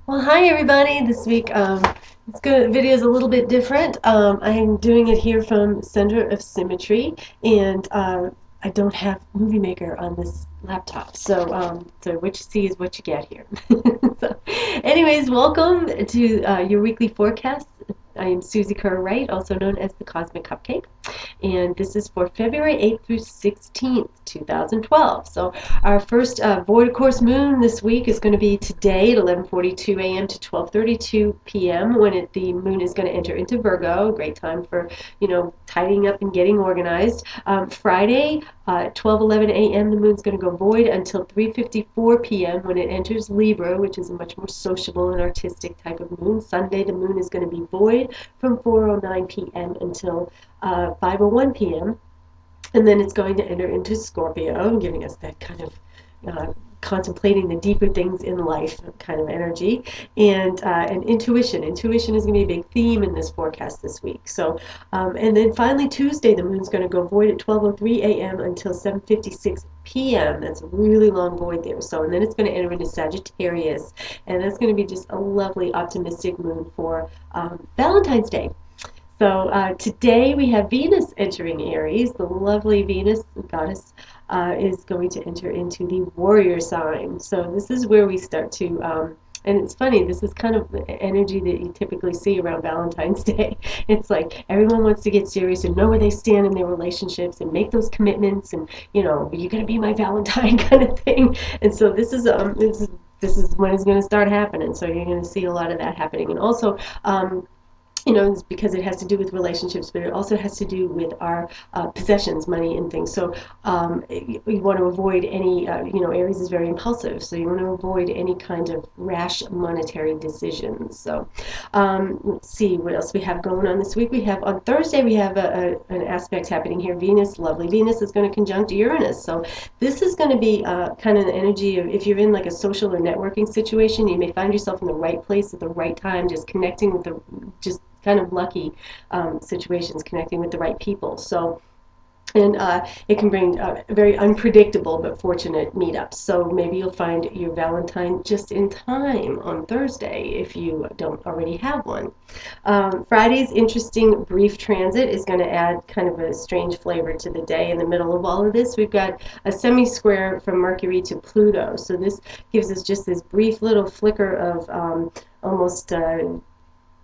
Well, hi everybody. This week, this video is a little bit different. I'm doing it here from Center of Symmetry, and I don't have Movie Maker on this laptop, so what you see is what you get here. So, anyways, welcome to your weekly forecast. I am Susie Kerr-Wright, also known as the Cosmic Cupcake, and this is for February 8th through 16th, 2012. So our first void course moon this week is going to be today at 11:42 a.m. to 12:32 p.m. when the moon is going to enter into Virgo. Great time for tidying up and getting organized. Friday, 12:11 a.m. the moon's going to go void until 3:54 p.m. when it enters Libra, which is a much more sociable and artistic type of moon. Sunday, the moon is going to be void from 4:09 p.m. until 5:01 p.m. And then it's going to enter into Scorpio, giving us that kind of contemplating the deeper things in life kind of energy, and intuition. Intuition is going to be a big theme in this forecast this week. So, and then finally Tuesday, the moon's going to go void at 12:03 a.m. until 7:56 p.m. That's a really long void there. So, and then it's going to enter into Sagittarius, and that's going to be just a lovely, optimistic moon for Valentine's Day. So today we have Venus entering Aries. The lovely Venus goddess is going to enter into the warrior sign. So this is where we start to, and it's funny, this is kind of the energy that you typically see around Valentine's Day. It's like everyone wants to get serious and know where they stand in their relationships and make those commitments and, you're going to be my Valentine kind of thing. And so this is when it's going to start happening. So you're going to see a lot of that happening. And also, it's because it has to do with relationships, but it also has to do with our possessions, money, and things. So you want to avoid any, Aries is very impulsive, so you want to avoid any kind of rash monetary decisions. So let's see what else we have going on this week. We have on Thursday, we have an aspect happening here. Venus, lovely Venus, is going to conjunct Uranus. So this is going to be kind of the energy of if you're in like a social or networking situation, you may find yourself in the right place at the right time, just connecting with just kind of lucky situations, connecting with the right people. So, and it can bring very unpredictable but fortunate meetups. So maybe you'll find your Valentine just in time on Thursday if you don't already have one. Friday's interesting brief transit is going to add kind of a strange flavor to the day. In the middle of all of this, we've got a semi-square from Mercury to Pluto. So this gives us just this brief little flicker of almost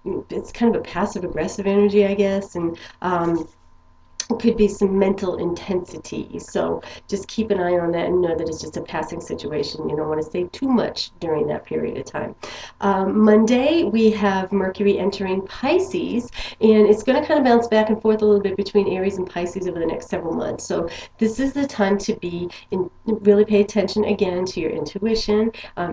it's kind of a passive aggressive energy, I guess, and it could be some mental intensity. So just keep an eye on that and know that it's just a passing situation. You don't want to say too much during that period of time. Monday, we have Mercury entering Pisces, and it's going to kind of bounce back and forth a little bit between Aries and Pisces over the next several months. So this is the time to really pay attention again to your intuition,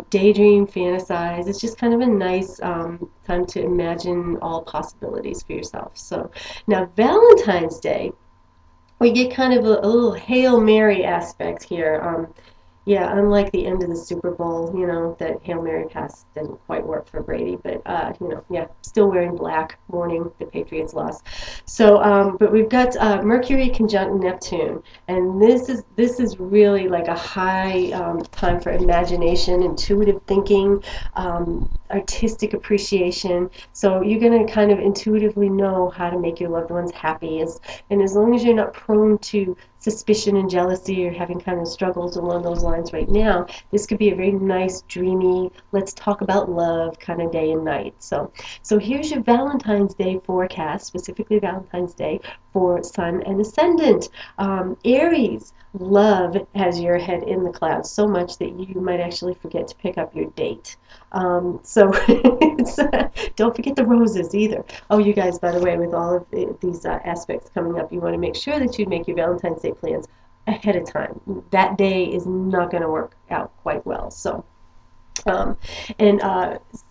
daydream, fantasize. It's just kind of a nice time to imagine all possibilities for yourself. So now Valentine's Day, we get kind of a little Hail Mary aspect here. Yeah, unlike the end of the Super Bowl, that Hail Mary pass didn't quite work for Brady, but yeah, still wearing black, mourning the Patriots loss. So, but we've got Mercury conjunct Neptune, and this is really like a high time for imagination, intuitive thinking, artistic appreciation. So you're going to kind of intuitively know how to make your loved ones happy, and as long as you're not prone to suspicion and jealousy or having kind of struggles along those lines right now, this could be a very nice, dreamy, let's talk about love kind of day and night. So here's your Valentine's Day forecast, specifically Valentine's Day for Sun and Ascendant. Aries, love has your head in the clouds so much that you might actually forget to pick up your date. So don't forget the roses either. Oh, you guys, by the way, with all of these aspects coming up, you want to make sure that you make your Valentine's Day plans ahead of time. That day is not going to work out quite well. So, and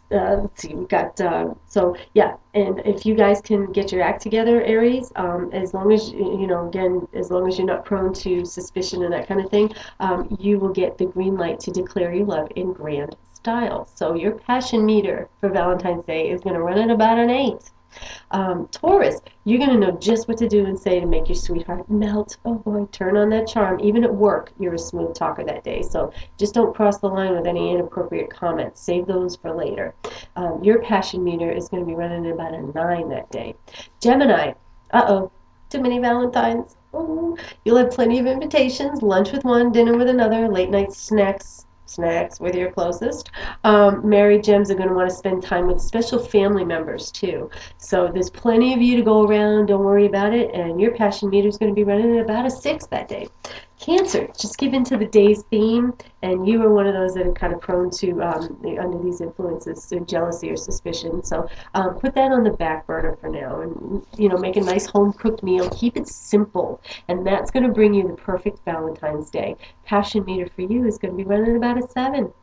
let's see, we got so yeah, and if you guys can get your act together, Aries, as long as again, as long as you're not prone to suspicion and that kind of thing, you will get the green light to declare your love in grand style. So your passion meter for Valentine's Day is going to run at about an 8. Taurus, you're going to know just what to do and say to make your sweetheart melt. Oh boy, turn on that charm. Even at work, you're a smooth talker that day. So just don't cross the line with any inappropriate comments. Save those for later. Your passion meter is going to be running at about a 9 that day. Gemini, uh-oh, too many Valentines. Ooh. You'll have plenty of invitations, lunch with one, dinner with another, late night snacks with your closest. Married gems are going to want to spend time with special family members too. So there's plenty of you to go around. Don't worry about it. And your passion meter is going to be running at about a 6 that day. Cancer, just give in to the day's theme, and you are one of those that are kind of prone to, under these influences, to jealousy or suspicion. So put that on the back burner for now, and make a nice home-cooked meal. Keep it simple, and that's going to bring you the perfect Valentine's Day. Passion meter for you is going to be running about a 7.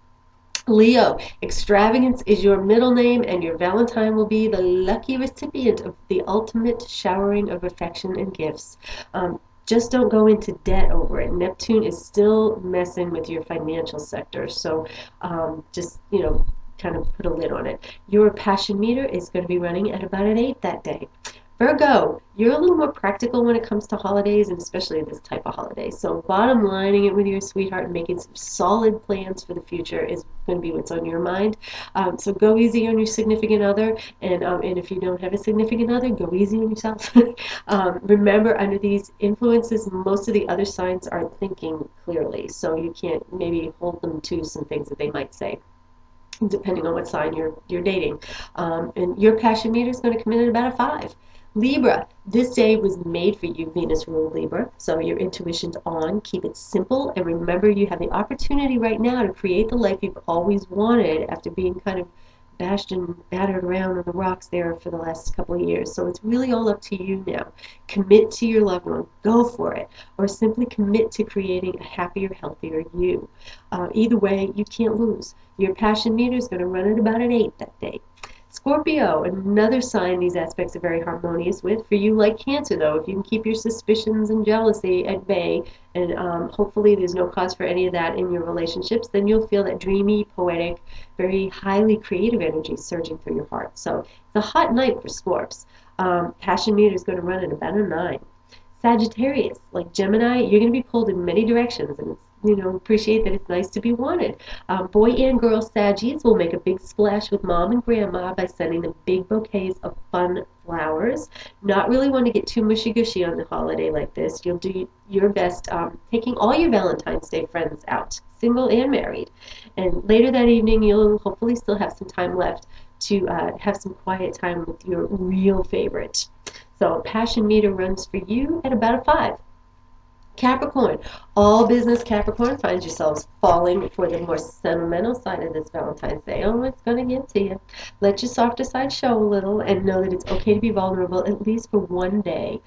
Leo, extravagance is your middle name, and your Valentine will be the lucky recipient of the ultimate showering of affection and gifts. Just don't go into debt over it. Neptune is still messing with your financial sector, so just kind of put a lid on it. Your passion meter is going to be running at about an 8 that day. Virgo, you're a little more practical when it comes to holidays, and especially this type of holiday. So bottom lining it with your sweetheart and making some solid plans for the future is going to be what's on your mind. So go easy on your significant other, and if you don't have a significant other, go easy on yourself. Remember, under these influences, most of the other signs aren't thinking clearly, so you can't maybe hold them to some things that they might say, depending on what sign you're dating. And your passion meter is going to come in at about a 5. Libra, this day was made for you, Venus ruled Libra, so your intuition's on. Keep it simple, and remember you have the opportunity right now to create the life you've always wanted after being kind of bashed and battered around on the rocks there for the last couple of years. So it's really all up to you now. Commit to your loved one, go for it, or simply commit to creating a happier, healthier you. Either way, you can't lose. Your passion meter is going to run at about an 8 that day. Scorpio, another sign these aspects are very harmonious with. For you, like Cancer, though, if you can keep your suspicions and jealousy at bay, and hopefully there's no cause for any of that in your relationships, then you'll feel that dreamy, poetic, very highly creative energy surging through your heart. So it's a hot night for Scorps. Passion meter is going to run at about a 9. Sagittarius, like Gemini, you're going to be pulled in many directions, and it's appreciate that it's nice to be wanted. Boy and girl Saggies will make a big splash with mom and grandma by sending them big bouquets of fun flowers. Not really want to get too mushy-gushy on the holiday like this. You'll do your best taking all your Valentine's Day friends out, single and married. And later that evening, you'll hopefully still have some time left to have some quiet time with your real favorite. So passion meter runs for you at about a 5. Capricorn, all business Capricorn finds yourselves falling for the more sentimental side of this Valentine's Day. Oh, it's going to get to you. Let your softer side show a little, and know that it's okay to be vulnerable, at least for one day.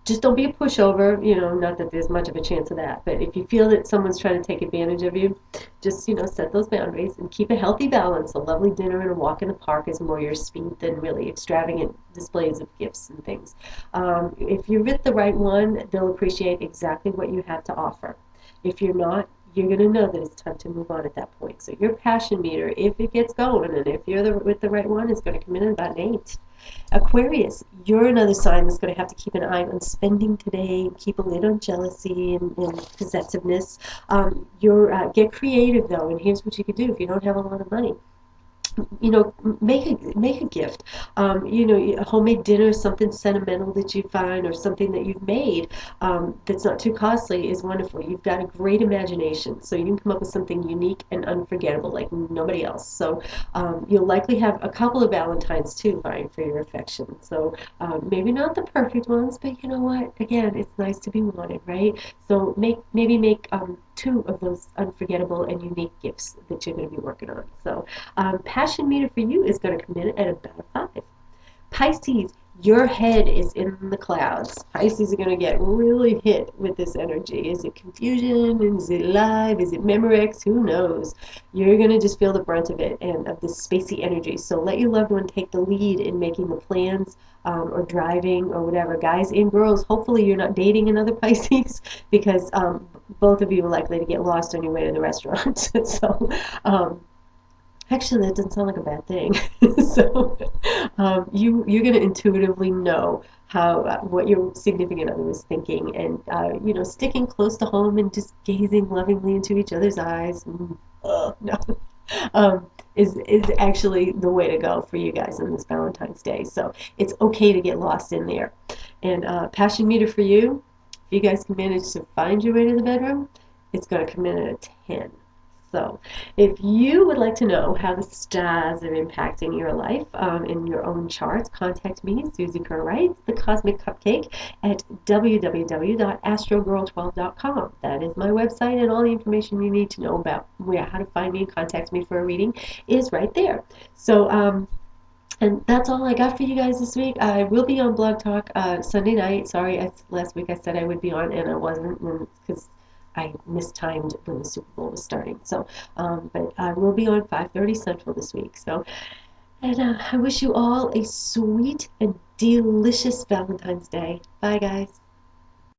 Just don't be a pushover, not that there's much of a chance of that, but if you feel that someone's trying to take advantage of you, just, set those boundaries and keep a healthy balance. A lovely dinner and a walk in the park is more your speed than really extravagant displays of gifts and things. If you're with the right one, they'll appreciate exactly what you have to offer. If you're not, you're going to know that it's time to move on at that point. So your passion meter, if it gets going, and if you're with the right one, is going to come in at about an 8. Aquarius, you're another sign that's going to have to keep an eye on spending today, keep a lid on jealousy and possessiveness. Get creative, though, and here's what you can do if you don't have a lot of money. Make a gift. A homemade dinner, something sentimental that you find, or something that you've made that's not too costly is wonderful. You've got a great imagination, so you can come up with something unique and unforgettable like nobody else. So you'll likely have a couple of Valentines too vying for your affection. So maybe not the perfect ones, but you know what? Again, it's nice to be wanted, right? So maybe make 2 of those unforgettable and unique gifts that you're going to be working on. So passion meter for you is going to come in at about a 5. Pisces, your head is in the clouds. Pisces are going to get really hit with this energy. Is it confusion? Is it live? Is it Memorex? Who knows? You're going to just feel the brunt of it and of this spacey energy. So let your loved one take the lead in making the plans or driving or whatever. Guys and girls, hopefully you're not dating another Pisces because both of you are likely to get lost on your way to the restaurant. So Actually, that doesn't sound like a bad thing. So, you're going to intuitively know how what your significant other is thinking, and sticking close to home and just gazing lovingly into each other's eyes. No, is actually the way to go for you guys on this Valentine's Day. So it's okay to get lost in there. And passion meter for you, if you guys can manage to find your way to the bedroom, it's going to come in at a 10. So, if you would like to know how the stars are impacting your life in your own charts, contact me, Susie Kerr-Wright, the Cosmic Cupcake, at www.astrogirl12.com. That is my website, and all the information you need to know about how to find me and contact me for a reading is right there. So, and that's all I got for you guys this week. I will be on Blog Talk Sunday night. Sorry, last week I said I would be on, and I wasn't because I mistimed when the Super Bowl was starting. So, but I will be on 5:30 Central this week. So, and I wish you all a sweet and delicious Valentine's Day. Bye, guys.